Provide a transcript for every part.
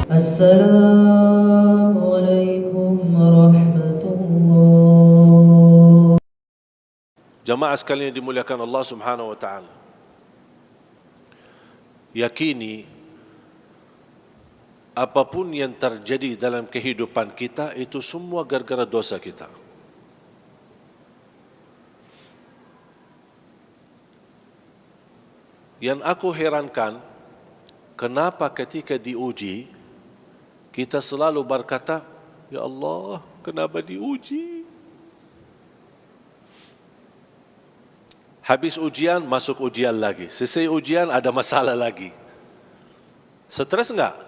Assalamualaikum warahmatullahi. Jamaah sekalian yang dimuliakan Allah Subhanahu wa taala. Yakini apapun yang terjadi dalam kehidupan kita itu semua gara-gara dosa kita. Yang aku herankan, kenapa ketika diuji kita selalu berkata, "Ya Allah, kenapa diuji?" Habis ujian, masuk ujian lagi. Selesai ujian, ada masalah lagi. Stres enggak?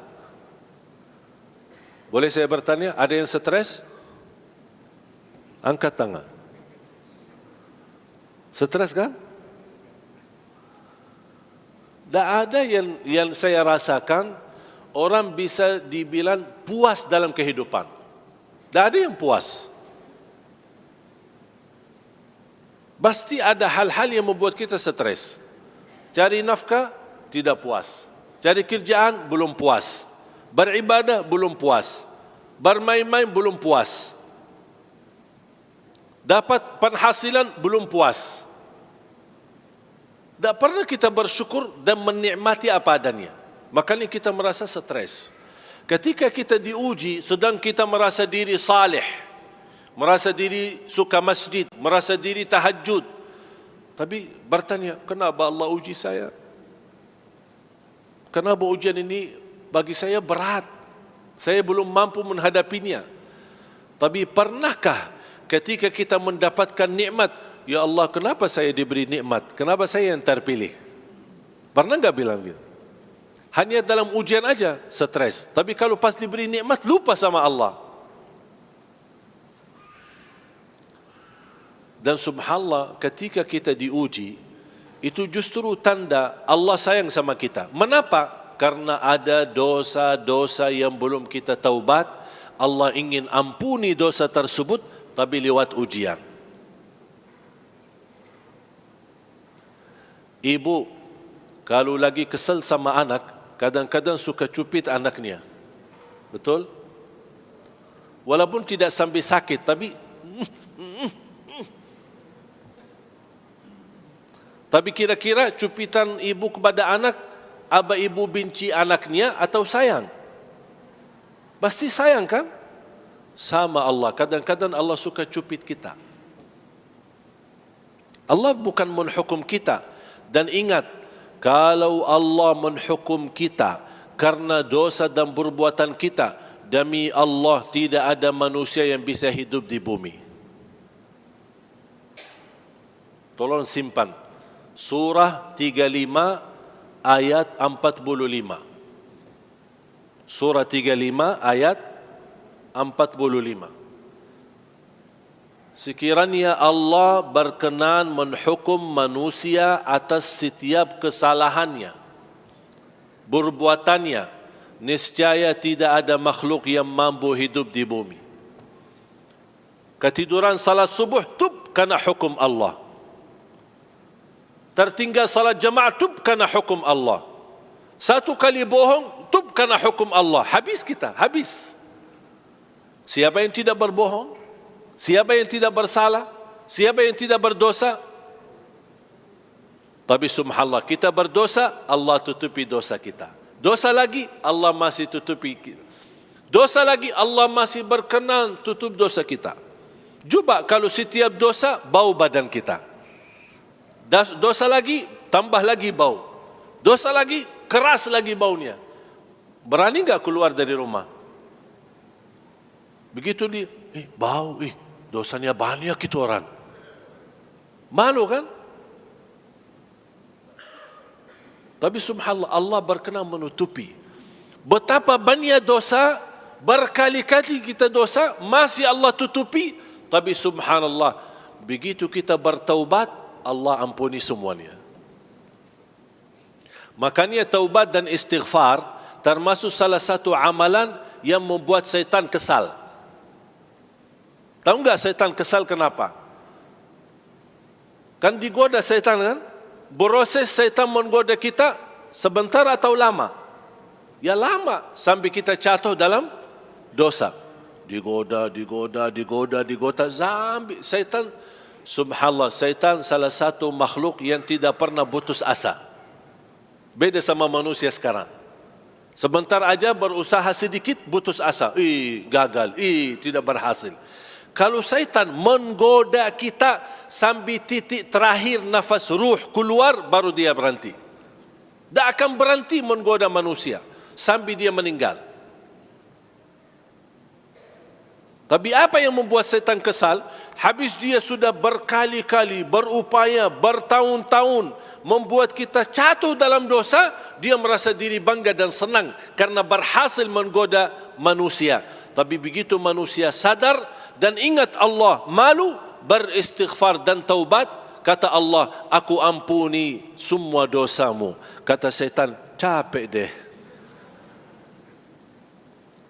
Boleh saya bertanya, ada yang stres? Angkat tangan. Stres kan? Tak ada yang saya rasakan, orang bisa dibilang puas dalam kehidupan. Tak ada yang puas. Pasti ada hal-hal yang membuat kita stres. Cari nafkah, tidak puas. Cari kerjaan, belum puas. Beribadah, belum puas. Bermain-main, belum puas. Dapat penghasilan, belum puas. Tak pernah kita bersyukur dan menikmati apa adanya. Makanya kita merasa stres. Ketika kita diuji, sedang kita merasa diri saleh, merasa diri suka masjid, merasa diri tahajud. Tapi bertanya, kenapa Allah uji saya? Kenapa ujian ini bagi saya berat? Saya belum mampu menghadapinya. Tapi pernahkah ketika kita mendapatkan nikmat, ya Allah, kenapa saya diberi nikmat? Kenapa saya yang terpilih? Pernah enggak bilang gitu? Hanya dalam ujian aja stres. Tapi kalau pas diberi nikmat, lupa sama Allah. Dan subhanallah, ketika kita diuji, itu justru tanda Allah sayang sama kita. Mengapa? Karena ada dosa-dosa yang belum kita taubat. Allah ingin ampuni dosa tersebut, tapi lewat ujian. Ibu, kalau lagi kesal sama anak, kadang-kadang suka cupit anaknya. Betul? Walaupun tidak sampai sakit, tapi kira-kira cupitan ibu kepada anak, apa ibu benci anaknya atau sayang? Pasti sayang kan? Sama Allah, kadang-kadang Allah suka cupit kita. Allah bukan menghukum kita. Dan ingat, kalau Allah menghukum kita karena dosa dan perbuatan kita, demi Allah tidak ada manusia yang bisa hidup di bumi. Tolong simpan. Surah 35 ayat 45. Surah 35 ayat 45. Sekiranya Allah berkenan menghukum manusia atas setiap kesalahannya, perbuatannya, niscaya tidak ada makhluk yang mampu hidup di bumi. Ketiduran salat subuh, tub karena hukum Allah. Tertinggal salat jamaah, tub karena hukum Allah. Satu kali bohong, tub karena hukum Allah. Habis kita, habis. Siapa yang tidak berbohong? Siapa yang tidak bersalah? Siapa yang tidak berdosa? Tapi subhanallah, kita berdosa, Allah tutupi dosa kita. Dosa lagi, Allah masih tutupi kita. Dosa lagi, Allah masih berkenan tutup dosa kita. Cuba kalau setiap dosa, bau badan kita. Dosa lagi, tambah lagi bau. Dosa lagi, keras lagi baunya. Berani enggak keluar dari rumah? Begitu dia, bau, dosanya banyak itu orang. Malu kan? Tapi subhanallah, Allah berkenan menutupi. Betapa banyak dosa, berkali-kali kita dosa, masih Allah tutupi. Tapi subhanallah, begitu kita bertaubat, Allah ampuni semuanya. Makanya taubat dan istighfar termasuk salah satu amalan yang membuat syaitan kesal. Tahu enggak syaitan kesal kenapa? Kan digoda syaitan kan? Proses syaitan menggoda kita sebentar atau lama? Ya lama sampai kita jatuh dalam dosa. Digoda sampai syaitan. Subhanallah, syaitan salah satu makhluk yang tidak pernah putus asa. Beda sama manusia sekarang. Sebentar aja berusaha sedikit putus asa. Gagal, tidak berhasil. Kalau syaitan menggoda kita sampai titik terakhir nafas ruh keluar, baru dia berhenti. Tak akan berhenti menggoda manusia sampai dia meninggal. Tapi apa yang membuat syaitan kesal? Habis dia sudah berkali-kali berupaya, bertahun-tahun membuat kita jatuh dalam dosa, dia merasa diri bangga dan senang karena berhasil menggoda manusia. Tapi begitu manusia sadar dan ingat Allah, malu, beristighfar dan taubat, kata Allah, aku ampuni semua dosamu. Kata syaitan, capek deh.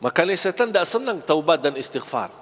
Makanya syaitan tak senang taubat dan istighfar.